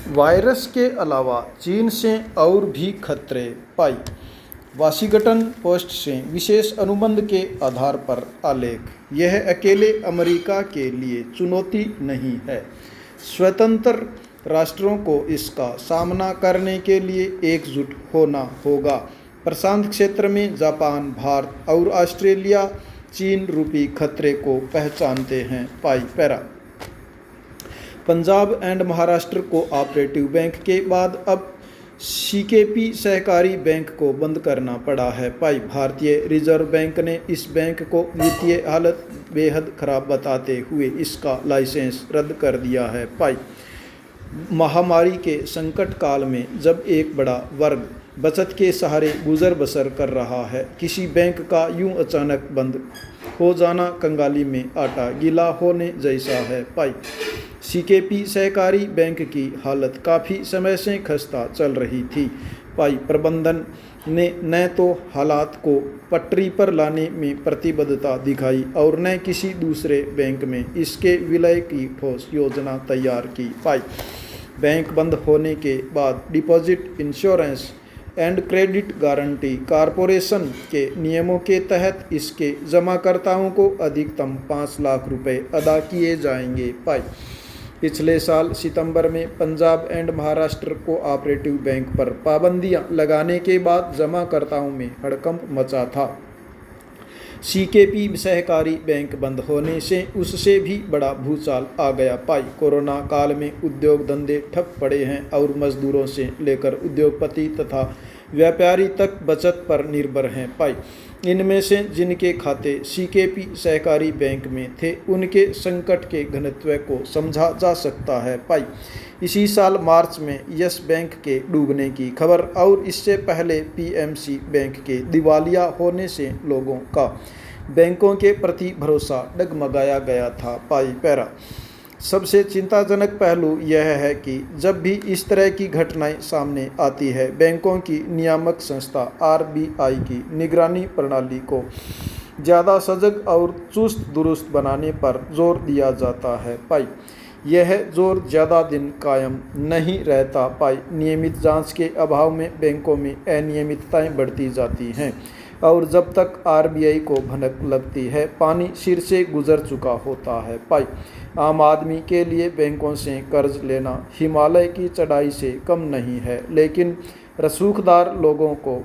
Virus के अलावा चीन से और भी खतरे पाई। वाशिंगटन पोस्ट से विशेष अनुबंध के आधार पर आलेख। यह अकेले अमेरिका के लिए चुनौती नहीं है। स्वतंत्र राष्ट्रों को इसका सामना करने के लिए एकजुट होना होगा। प्रशांत क्षेत्र में जापान, भारत और ऑस्ट्रेलिया चीन रूपी खतरे को पहचानते हैं। पाई पैरा। Punjab and Maharashtra cooperative bank के बाद अब सीकेपी सहकारी बैंक को बंद करना पड़ा है। पाई। भारतीय रिजर्व बैंक ने इस बैंक को वित्तीय हालत बेहद खराब बताते हुए इसका लाइसेंस रद्द कर दिया है। पाई। महामारी के संकट काल में जब एक बड़ा वर्ग बचत के सहारे गुजर बसर कर रहा है, किसी बैंक का यूं अचानक बंद हो जाना कंगाली में आटा गीला होने जैसा है। पाई। सीकेपी सहकारी बैंक की हालत काफ़ी समय से खस्ता चल रही थी। पाई। प्रबंधन ने न तो हालात को पटरी पर लाने में प्रतिबद्धता दिखाई और न किसी दूसरे बैंक में इसके विलय की ठोस योजना तैयार की। पाई। बैंक बंद होने के बाद deposit insurance and credit guarantee corporation के नियमों के तहत इसके जमाकर्ताओं को अधिकतम 5 लाख रुपए अदा किए जाएंगे। पाई। पिछले साल सितंबर में Punjab and Maharashtra cooperative bank पर पाबंदियां लगाने के बाद जमाकर्ताओं में हड़कंप मचा था। सीकेपी सहकारी बैंक बंद होने से उससे भी बड़ा भूचाल आ गया। पाई। कोरोना काल में उद्योग धंधे ठप पड़े हैं और मजदूरों से लेकर उद्योगपति तथा व्यापारी तक बचत पर निर्भर हैं। पाई। इनमें से जिनके खाते सीकेपी सहकारी बैंक में थे उनके संकट के घनत्व को समझा जा सकता है। पाई। इसी साल मार्च में यस बैंक के डूबने की खबर और इससे पहले पीएमसी बैंक के दिवालिया होने से लोगों का बैंकों के प्रति भरोसा डगमगाया गया था। पाई पैरा। सबसे चिंताजनक पहलू यह है कि जब भी इस तरह की घटनाएं सामने आती है, बैंकों की नियामक संस्था आरबीआई की निगरानी प्रणाली को ज़्यादा सजग और चुस्त दुरुस्त बनाने पर जोर दिया जाता है। पाई। यह जोर ज़्यादा दिन कायम नहीं रहता। पाई। नियमित जांच के अभाव में बैंकों में अनियमितताएं बढ़ती जाती हैं और जब तक आरबीआई को भनक लगती है, पानी सिर से गुजर चुका होता है। पाई। आम आदमी के लिए बैंकों से कर्ज लेना हिमालय की चढ़ाई से कम नहीं है, लेकिन रसूखदार लोगों को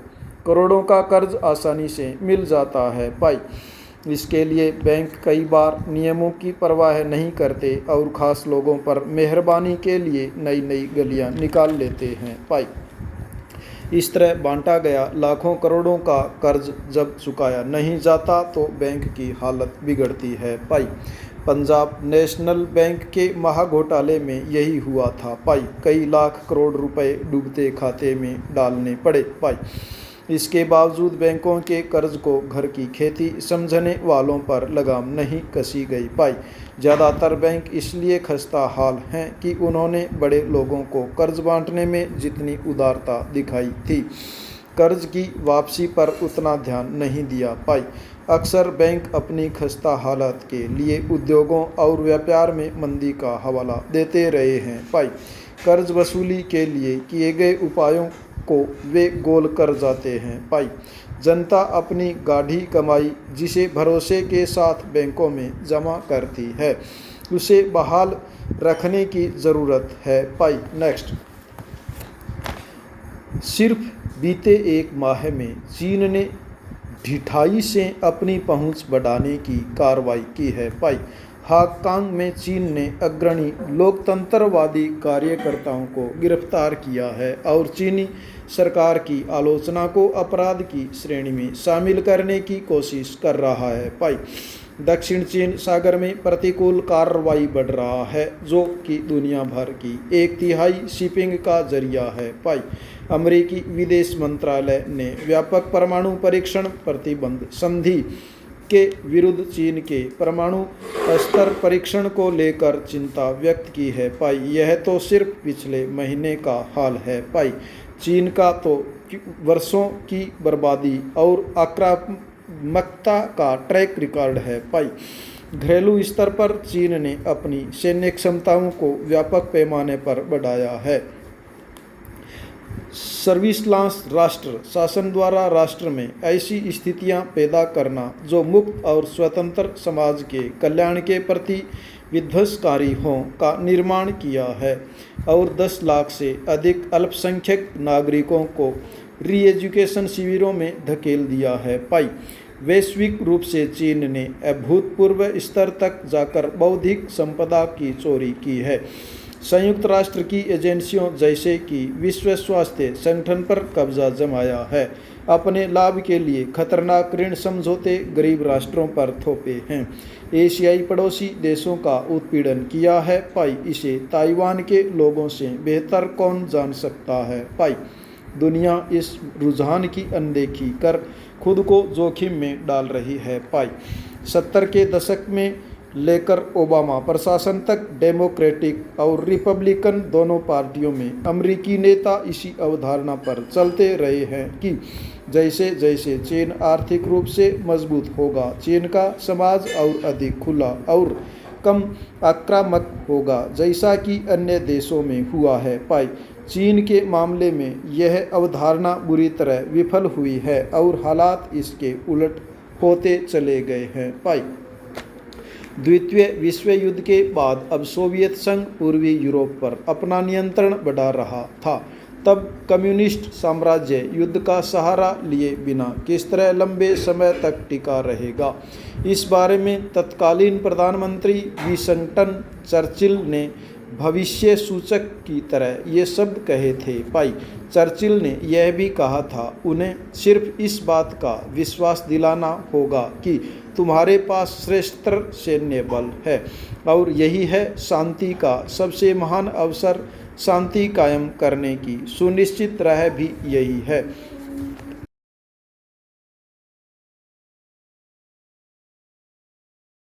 करोड़ों का कर्ज आसानी से मिल जाता है। पाई। इसके लिए बैंक कई बार नियमों की परवाह नहीं करते और ख़ास लोगों पर मेहरबानी के लिए नई नई गलियां निकाल लेते हैं। पाई। इस तरह बांटा गया लाखों करोड़ों का कर्ज जब चुकाया नहीं जाता तो बैंक की हालत बिगड़ती है। पाई। पंजाब नेशनल बैंक के महाघोटाले में यही हुआ था। पाई। कई लाख करोड़ रुपए डूबते खाते में डालने पड़े। पाई। इसके बावजूद बैंकों के कर्ज को घर की खेती समझने वालों पर लगाम नहीं कसी गई। पाई। ज़्यादातर बैंक इसलिए खस्ता हाल हैं कि उन्होंने बड़े लोगों को कर्ज बांटने में जितनी उदारता दिखाई थी, कर्ज की वापसी पर उतना ध्यान नहीं दिया। पाई। अक्सर बैंक अपनी खस्ता हालत के लिए उद्योगों और व्यापार में मंदी का हवाला देते रहे हैं। पाई। कर्ज वसूली के लिए किए गए उपायों को वे गोल कर जाते हैं। पाई। जनता अपनी गाढ़ी कमाई जिसे भरोसे के साथ बैंकों में जमा करती है, उसे बहाल रखने की ज़रूरत है। पाई। नेक्स्ट। सिर्फ बीते एक माह में चीन ने ढिठाई से अपनी पहुंच बढ़ाने की कार्रवाई की है। पाई। हांगकांग में चीन ने अग्रणी लोकतंत्रवादी कार्यकर्ताओं को गिरफ्तार किया है और चीनी सरकार की आलोचना को अपराध की श्रेणी में शामिल करने की कोशिश कर रहा है। पाई। दक्षिण चीन सागर में प्रतिकूल कार्रवाई बढ़ रहा है जो कि दुनिया भर की 1/3 शिपिंग का जरिया है। पाई। अमेरिकी विदेश मंत्रालय ने व्यापक परमाणु परीक्षण प्रतिबंध संधि के विरुद्ध चीन के परमाणु अस्त्र परीक्षण को लेकर चिंता व्यक्त की है। पाई। यह तो सिर्फ पिछले महीने का हाल है। पाई। चीन का तो वर्षों की बर्बादी और आक्रामकता का ट्रैक रिकॉर्ड है। पाई। घरेलू स्तर पर चीन ने अपनी सैन्य क्षमताओं को व्यापक पैमाने पर बढ़ाया है। सर्विलांस राष्ट्र शासन द्वारा राष्ट्र में ऐसी स्थितियां पैदा करना जो मुक्त और स्वतंत्र समाज के कल्याण के प्रति विध्वंसकारी हों का निर्माण किया है और 10 लाख से अधिक अल्पसंख्यक नागरिकों को री एजुकेशन शिविरों में धकेल दिया है। पाई वैश्विक रूप से चीन ने अभूतपूर्व स्तर तक जाकर बौद्धिक संपदा की चोरी की है। संयुक्त राष्ट्र की एजेंसियों जैसे कि विश्व स्वास्थ्य संगठन पर कब्जा जमाया है। अपने लाभ के लिए खतरनाक ऋण समझौते गरीब राष्ट्रों पर थोपे हैं। एशियाई पड़ोसी देशों का उत्पीड़न किया है। पाई इसे ताइवान के लोगों से बेहतर कौन जान सकता है। पाई दुनिया इस रुझान की अनदेखी कर खुद को जोखिम में डाल रही है। पाई 70 के दशक में लेकर ओबामा प्रशासन तक डेमोक्रेटिक और रिपब्लिकन दोनों पार्टियों में अमेरिकी नेता इसी अवधारणा पर चलते रहे हैं कि जैसे जैसे चीन आर्थिक रूप से मजबूत होगा, चीन का समाज और अधिक खुला और कम आक्रामक होगा, जैसा कि अन्य देशों में हुआ है। पाई चीन के मामले में यह अवधारणा बुरी तरह विफल हुई है और हालात इसके उलट होते चले गए हैं। पाई द्वितीय विश्व युद्ध के बाद अब सोवियत संघ पूर्वी यूरोप पर अपना नियंत्रण बढ़ा रहा था। तब कम्युनिस्ट साम्राज्य युद्ध का सहारा लिए बिना किस तरह लंबे समय तक टिका रहेगा, इस बारे में तत्कालीन प्रधानमंत्री विंस्टन चर्चिल ने भविष्य सूचक की तरह ये शब्द कहे थे। पाई चर्चिल ने यह भी कहा था, उन्हें सिर्फ इस बात का विश्वास दिलाना होगा कि तुम्हारे पास श्रेष्ठतर सैन्य बल है और यही है शांति का सबसे महान अवसर। शांति कायम करने की सुनिश्चित राह भी यही है।